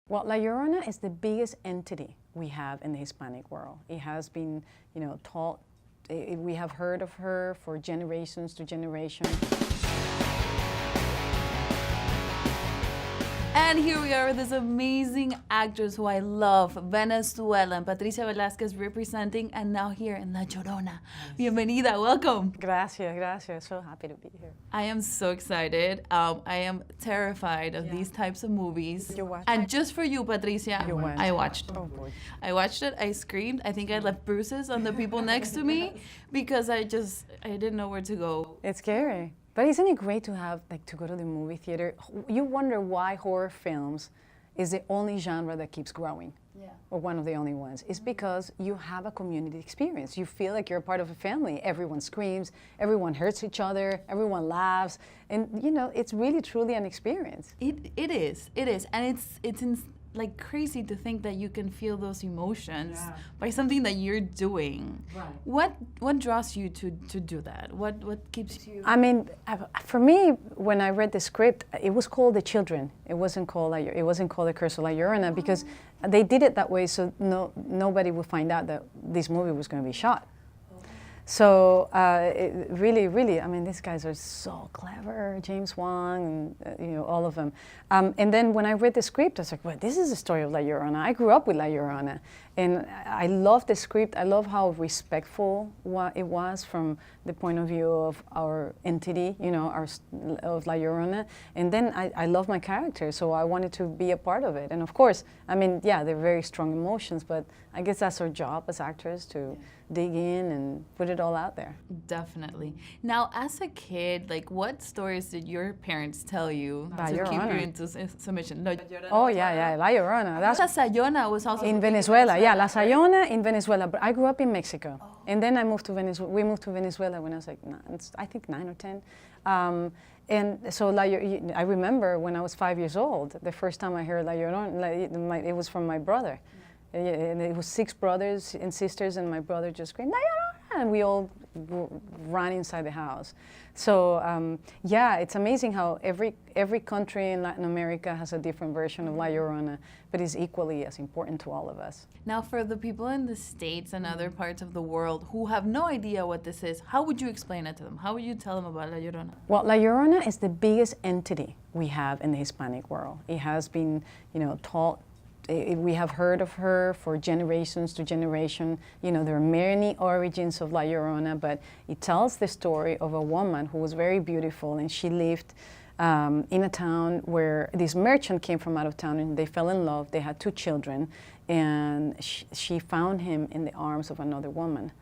Well, La Llorona is the biggest entity we have in the Hispanic world. It has been, taught, we have heard of her for generations to generations. And here we are with this amazing actress who I love, Venezuelan, Patricia Velasquez representing, and now here in La Llorona. Bienvenida, welcome. Gracias, gracias. So happy to be here. I am so excited. I am terrified of these types of movies. You watched? And just for you, Patricia, You went. I watched. Oh boy. I watched it, I screamed. I think I left bruises on the people next to me because I didn't know where to go. It's scary. But isn't it great to have, to go to the movie theater? You wonder why horror films is the only genre that keeps growing. Yeah. Or one of the only ones. It's because you have a community experience. You feel like you're a part of a family. Everyone screams, everyone hurts each other, everyone laughs. And, it's really, truly an experience. It is, and it's crazy to think that you can feel those emotions by something that you're doing. Right. What draws you to do that? What keeps you? I mean, for me, when I read the script, it was called The Children. It wasn't called The Curse of La Llorona because they did it that way so nobody would find out that this movie was going to be shot. So it really, I mean, these guys are so clever, James Wan, and all of them. And then when I read the script, I was like, well, this is the story of La Llorona. I grew up with La Llorona, and I love the script. I love how respectful it was from the point of view of our entity, of La Llorona. And then I love my character, so I wanted to be a part of it. And of course, I mean, yeah, they're very strong emotions, but I guess that's our job as actors to dig in and put it all out there. Definitely. Now, as a kid, what stories did your parents tell you La to keep Llorona. you into submission? No, Oh, yeah, La Llorona. That's La Sayona was also in Venezuela. Yeah, La Sayona in Venezuela. But I grew up in Mexico. Oh. And then I moved to Venezuela. We moved to Venezuela when I was I think 9 or 10. And so I remember when I was 5 years old, the first time I heard La Llorona, it was from my brother. And it was 6 brothers and sisters, and my brother just screamed, La Llorona! And we all ran inside the house. So yeah, it's amazing how every country in Latin America has a different version of La Llorona, but is equally as important to all of us. Now, for the people in the States and other parts of the world who have no idea what this is, how would you explain it to them? How would you tell them about La Llorona? Well, La Llorona is the biggest entity we have in the Hispanic world. It has been, taught. We have heard of her for generations to generation. There are many origins of La Llorona, but it tells the story of a woman who was very beautiful, and she lived in a town where this merchant came from out of town, and they fell in love. They had 2 children, and she found him in the arms of another woman.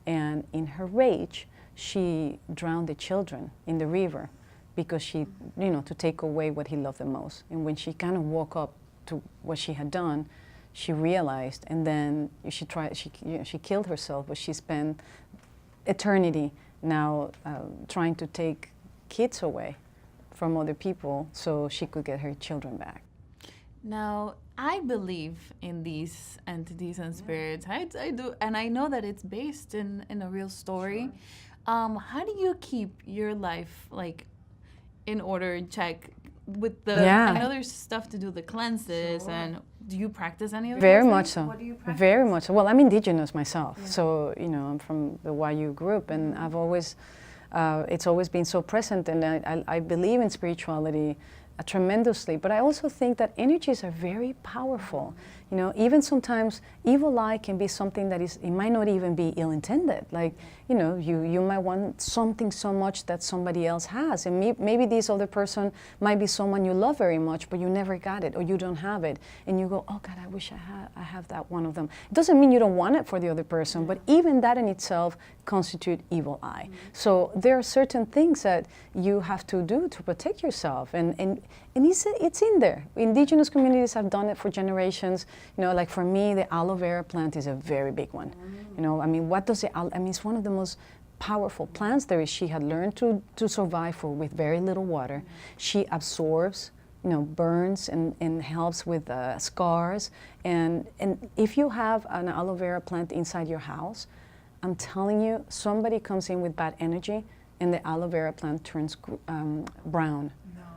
And in her rage, she drowned the children in the river because she, to take away what he loved the most. And when she kind of woke up to what she had done, she realized, and then she killed herself, but she spent eternity now trying to take kids away from other people so she could get her children back. Now, I believe in these entities and spirits. I do, and I know that it's based in a real story. Sure. How do you keep your life in order, check? With the, I know there's stuff to do, the cleanses, and do you practice any of those Very things? much so. What do you practice? Very much so. Well, I'm indigenous myself, so I'm from the YU group, and I've always, it's always been so present, and I believe in spirituality tremendously, but I also think that energies are very powerful. Even sometimes evil eye can be something that it might not even be ill-intended. You might want something so much that somebody else has, and maybe this other person might be someone you love very much, but you never got it, or you don't have it, and you go, oh God, I wish I have that one of them. It doesn't mean you don't want it for the other person, but even that in itself constitute evil eye. So there are certain things that you have to do to protect yourself, and it's in there. Indigenous communities have done it for generations. Like for me, the aloe vera plant is a very big one. I mean, what does it's one of the most powerful plants there is. She had learned to survive with very little water. She absorbs, burns and helps with scars. And if you have an aloe vera plant inside your house, I'm telling you, somebody comes in with bad energy and the aloe vera plant turns brown.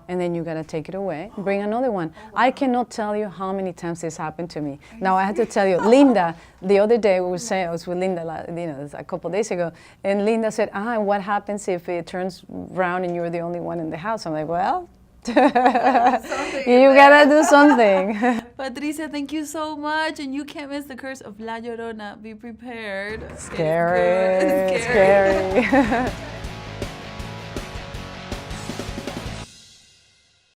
and then you gotta take it away, bring another one. I cannot tell you how many times this happened to me. Now I have to tell you, Linda, the other day I was with Linda, a couple days ago, and Linda said, what happens if it turns brown and you're the only one in the house? I'm like, well, you gotta do something. Patricia, thank you so much, and you can't miss the Curse of La Llorona. Be prepared. Scary. It's scary.